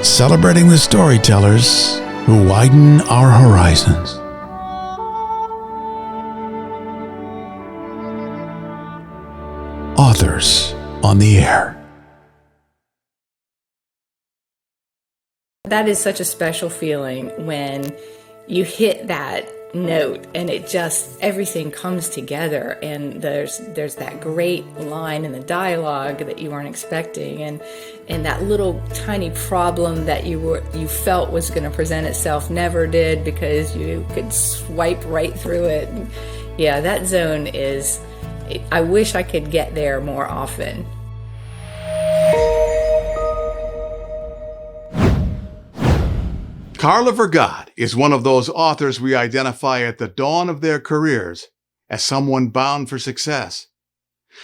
celebrating the storytellers who widen our horizons. Authors on the Air. That is such a special feeling when you hit that note and it just, everything comes together, and there's that great line in the dialogue that you weren't expecting, and that little tiny problem that you felt was going to present itself never did, because you could swipe right through it. And yeah, that zone is, I wish I could get there more often. Carla Vergot is one of those authors we identify at the dawn of their careers as someone bound for success.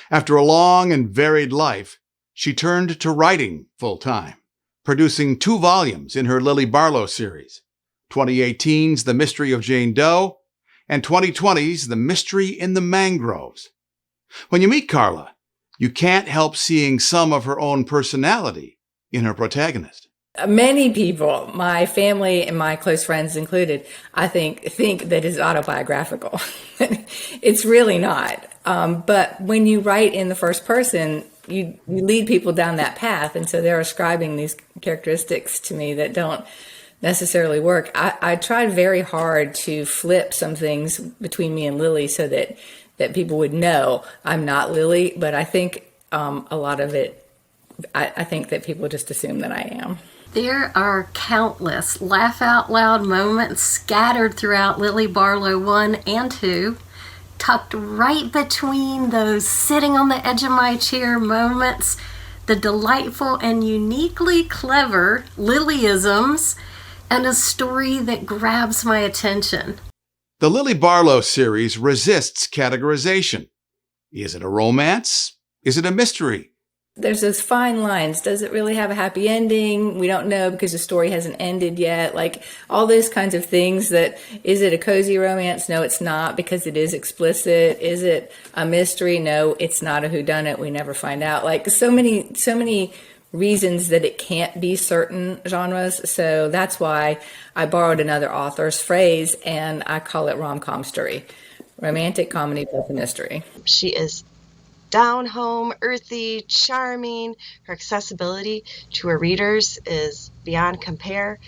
After a long and varied life, she turned to writing full-time, producing 2 volumes in her Lily Barlow series, 2018's The Mystery of Jane Doe and 2020's The Mystery in the Mangroves. When you meet Carla, you can't help seeing some of her own personality in her protagonist. Many people, my family and my close friends included, I think that it's autobiographical. It's really not. But when you write in the first person, you lead people down that path. And so they're ascribing these characteristics to me that don't necessarily work. I tried very hard to flip some things between me and Lily so that people would know I'm not Lily. But I think a lot of it, I think that people just assume that I am. There are countless laugh-out-loud moments scattered throughout Lily Barlow 1 and 2, tucked right between those sitting on the edge of my chair moments, the delightful and uniquely clever Lilyisms, and a story that grabs my attention. The Lily Barlow series resists categorization. Is it a romance? Is it a mystery? There's those fine lines. Does it really have a happy ending? We don't know because the story hasn't ended yet. Like all those kinds of things. That is it a cozy romance? No, it's not, because it is explicit. Is it a mystery? No, it's not a whodunit. We never find out. Like so many reasons that it can't be certain genres. So that's why I borrowed another author's phrase and I call it rom-com story. Romantic comedy plus a mystery. She is down home, earthy, charming. Her accessibility to her readers is beyond compare.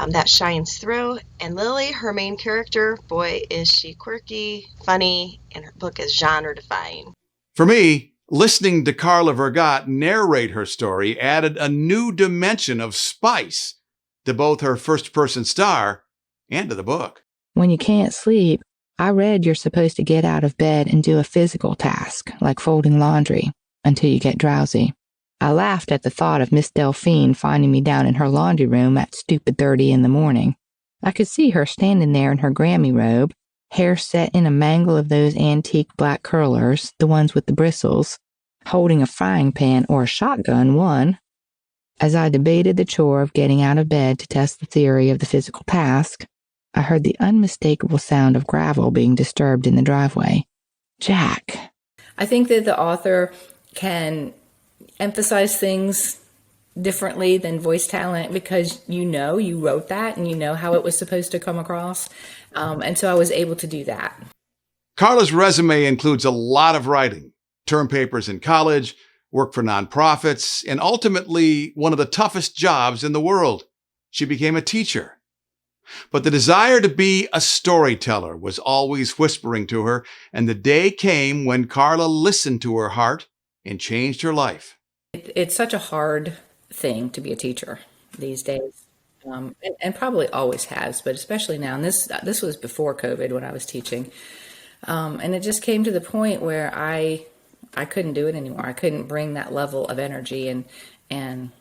That shines through. And Lily, her main character, boy, is she quirky, funny, and her book is genre-defying. For me, listening to Carla Vergot narrate her story added a new dimension of spice to both her first-person star and to the book. When you can't sleep, I read you're supposed to get out of bed and do a physical task, like folding laundry, until you get drowsy. I laughed at the thought of Miss Delphine finding me down in her laundry room at stupid 30 in the morning. I could see her standing there in her Grammy robe, hair set in a mangle of those antique black curlers, the ones with the bristles, holding a frying pan or a shotgun, one. As I debated the chore of getting out of bed to test the theory of the physical task, I heard the unmistakable sound of gravel being disturbed in the driveway. Jack. I think that the author can emphasize things differently than voice talent because you wrote that and you know how it was supposed to come across. And so I was able to do that. Carla's resume includes a lot of writing, term papers in college, work for nonprofits, and ultimately one of the toughest jobs in the world. She became a teacher. But the desire to be a storyteller was always whispering to her, and the day came when Carla listened to her heart and changed her life. It's such a hard thing to be a teacher these days, and probably always has, but especially now. And this was before COVID when I was teaching, and it just came to the point where I couldn't do it anymore. I couldn't bring that level of energy and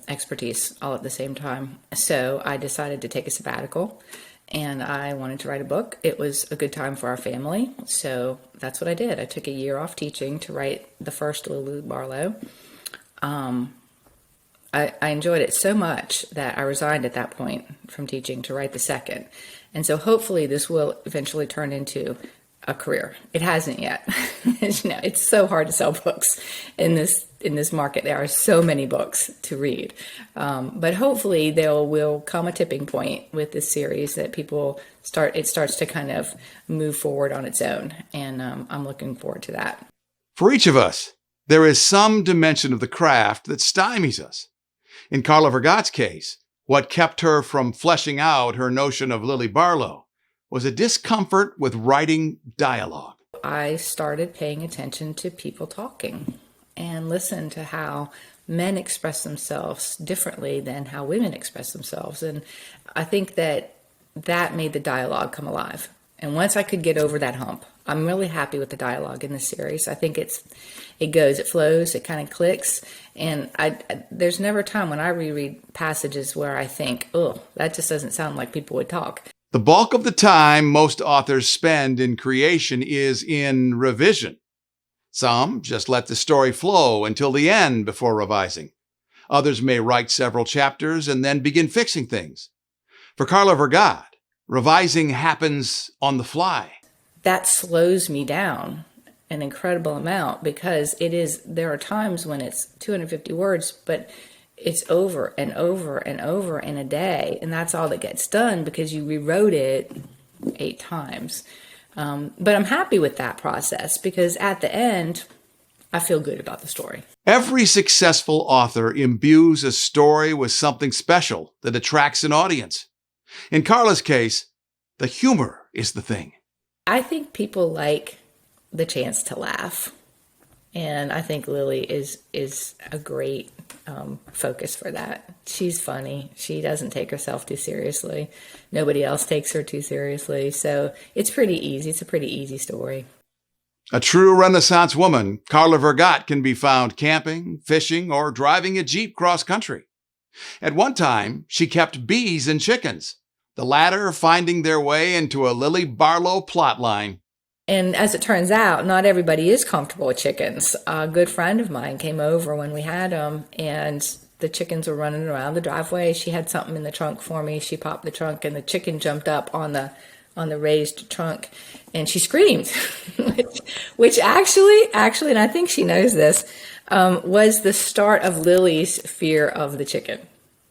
expertise all at the same time. So I decided to take a sabbatical and I wanted to write a book. It was a good time for our family. So that's what I did. I took a year off teaching to write the first Lily Barlow. I enjoyed it so much that I resigned at that point from teaching to write the second. And so hopefully this will eventually turn into a career. It hasn't yet. It's so hard to sell books in this market. There are so many books to read, but hopefully there will come a tipping point with this series that it starts to kind of move forward on its own, and I'm looking forward to that. For each of us, there is some dimension of the craft that stymies us. In Carla Vergott's case, what kept her from fleshing out her notion of Lily Barlow was a discomfort with writing dialogue. I started paying attention to people talking and listen to how men express themselves differently than how women express themselves. And I think that made the dialogue come alive. And once I could get over that hump, I'm really happy with the dialogue in this series. I think it flows, it kind of clicks. And there's never a time when I reread passages where I think, oh, that just doesn't sound like people would talk. The bulk of the time most authors spend in creation is in revision. Some just let the story flow until the end before revising. Others may write several chapters and then begin fixing things. For Carla Vergot, revising happens on the fly. That slows me down an incredible amount because there are times when it's 250 words, but it's over and over and over in a day. And that's all that gets done because you rewrote it 8 times. But I'm happy with that process because at the end, I feel good about the story. Every successful author imbues a story with something special that attracts an audience. In Carla's case, the humor is the thing. I think people like the chance to laugh. And I think Lily is a great focus for that. She's funny. She doesn't take herself too seriously. Nobody else takes her too seriously. So it's pretty easy. It's a pretty easy story. A true Renaissance woman, Carla Vergot can be found camping, fishing, or driving a Jeep cross-country. At one time, she kept bees and chickens, the latter finding their way into a Lily Barlow plotline. And as it turns out, not everybody is comfortable with chickens. A good friend of mine came over when we had them, and the chickens were running around the driveway. She had something in the trunk for me. She popped the trunk, and the chicken jumped up on the raised trunk, and she screamed, which actually, and I think she knows this, was the start of Lily's fear of the chicken.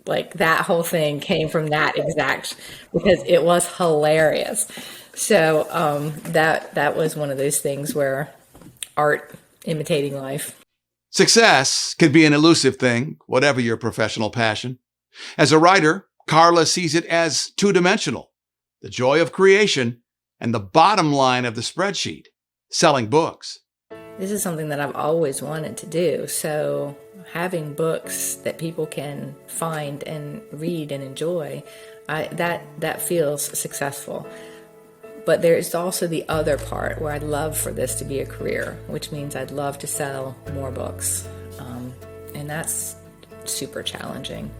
Like that whole thing came from that exact, because it was hilarious. So that was one of those things where art imitating life. Success can be an elusive thing, whatever your professional passion. As a writer, Carla sees it as two-dimensional, the joy of creation and the bottom line of the spreadsheet, selling books. This is something that I've always wanted to do. So having books that people can find and read and enjoy, that feels successful. But there's also the other part where I'd love for this to be a career, which means I'd love to sell more books. And that's super challenging.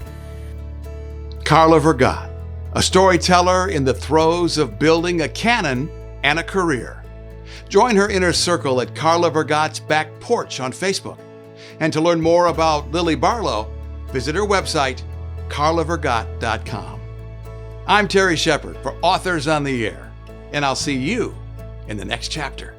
Carla Vergot, a storyteller in the throes of building a canon and a career. Join her inner circle at Carla Vergot's Back Porch on Facebook. And to learn more about Lily Barlow, visit her website, carlavergot.com. I'm Terry Shepard for Authors on the Air, and I'll see you in the next chapter.